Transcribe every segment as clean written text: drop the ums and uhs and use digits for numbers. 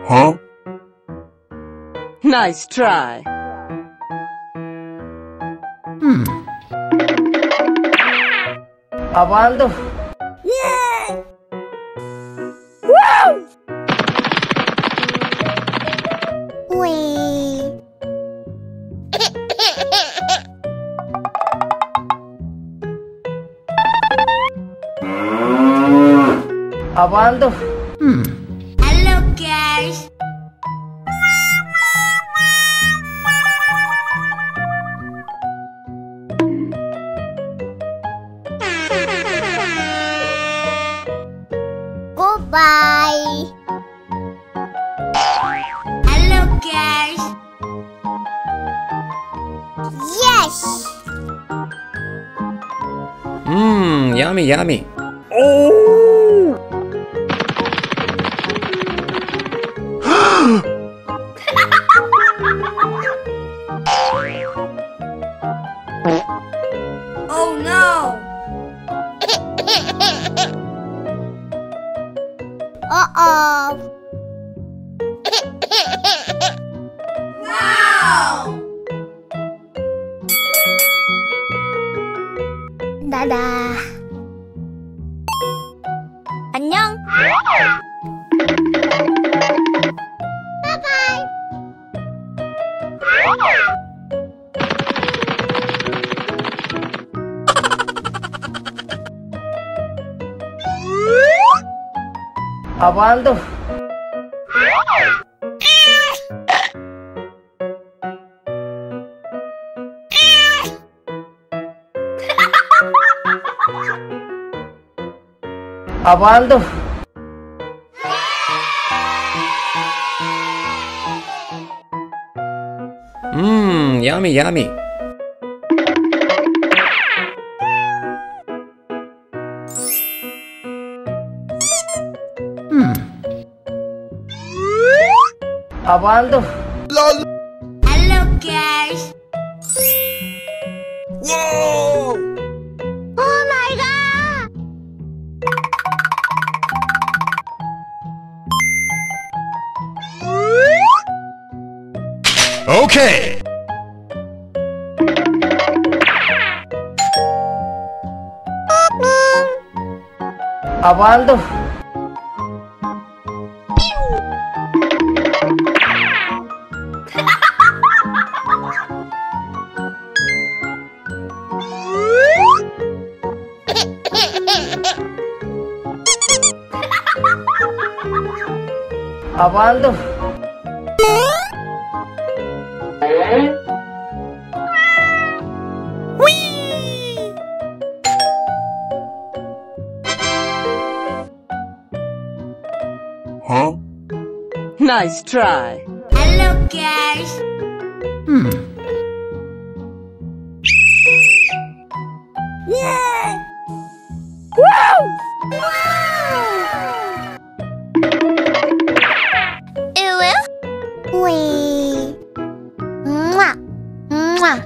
Huh? Nice try. Apaan tuh? Wih. Apaan tuh? Halo guys. Goodbye. Hello guys. Yes. Yummy, yummy. Oh no. Uh-oh. Wow. Dadah. 안녕. Bye-bye. Apaan tuh? Apaan tuh? Yummy, yummy. Apaan tuh? Hello guys. Whoa! Oh my god. Okay! Apaan tuh? Apaan tuh? Huh? Nice try. Hello guys. Yeah. Wow. Wih. Mwah. Mwah.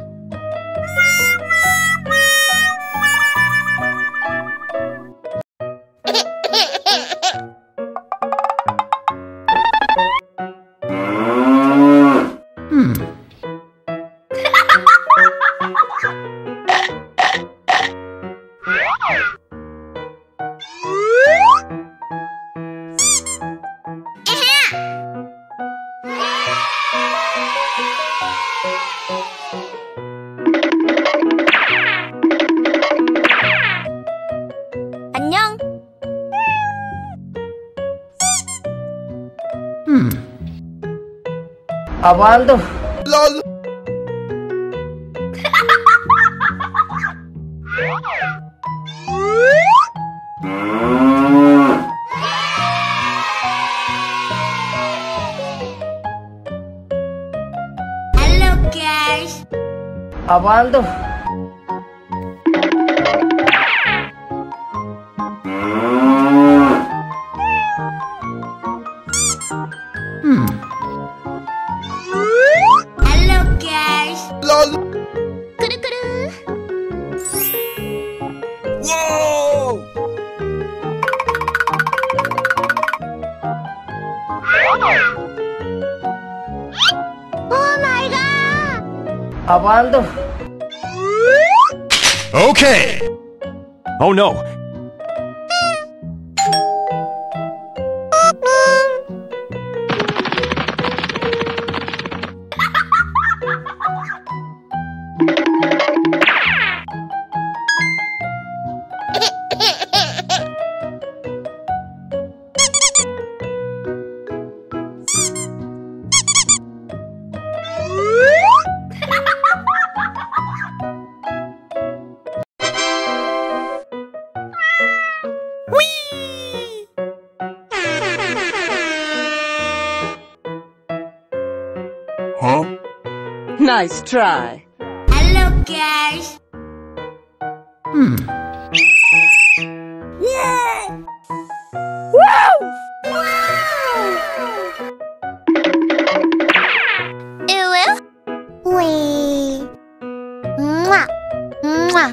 안녕. Apaan tuh? Lol! Hello guys. Apaan tuh? Hello くるくる Whoa! Oh my god! Apaan tuh? Okay. Oh no! Huh? Nice try. Hello guys. Ew. Wee. Mwah. Mwah.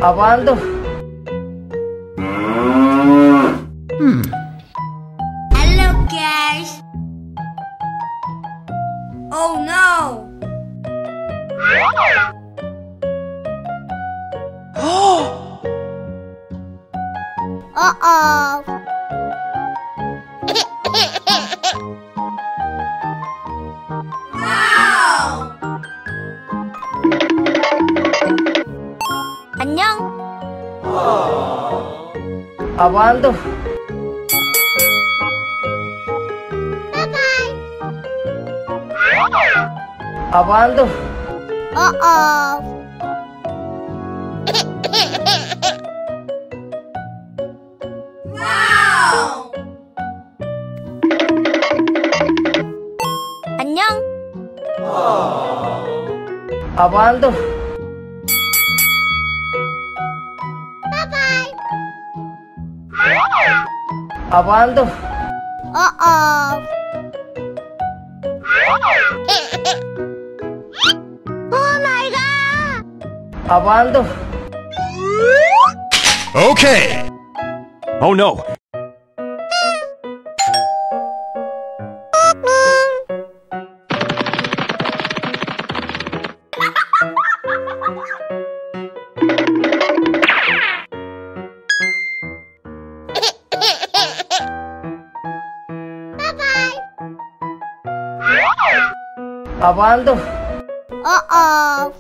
Apaan tuh? Hello guys. Oh no. Uh-oh. Wow. 안녕. Apaan tuh? Bye-bye. Apaan tuh? Uh-oh. Wow. 안녕. Apaan tuh? Bye-bye. Apaan tuh? Uh-oh. Oh my god. Apaan tuh? Okay. Oh no! Bye-bye. Apaan tuh? Uh-oh.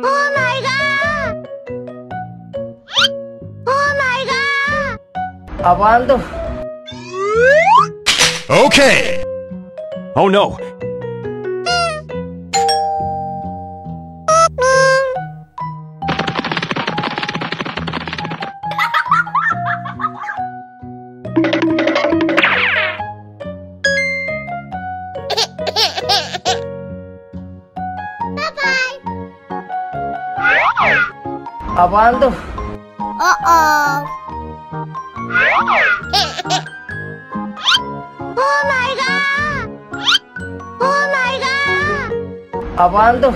Oh my god. Oh my god. Apaan tuh? Okay. Oh no! Bye-bye. Apaan tuh? Uh-oh. Oh my god. Oh my god. Apaan tuh?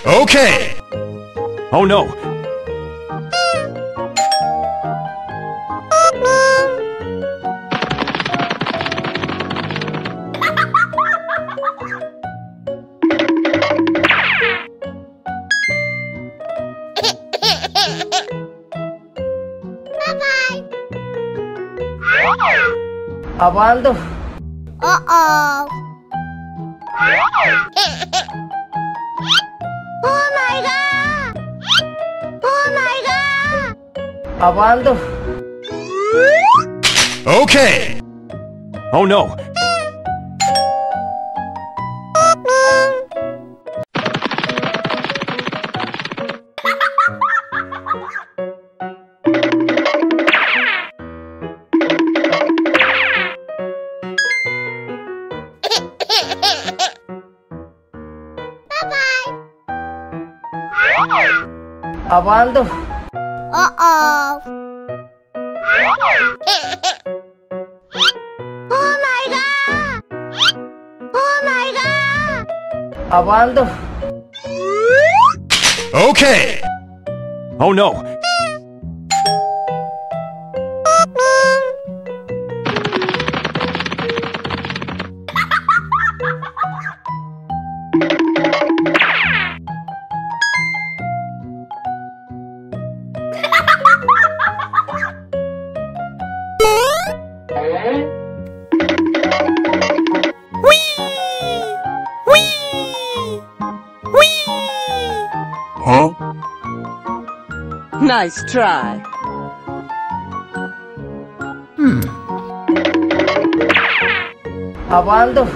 Okay. Oh no! Bye-bye. Apaan tuh? Uh-oh. Oh my god. Oh my god. Apaan tuh? Okay. Oh no! Bye-bye. Abando. Uh-oh. Oh my god! Oh my god! Abando. Okay. Oh no! Huh? Nice try. Abando.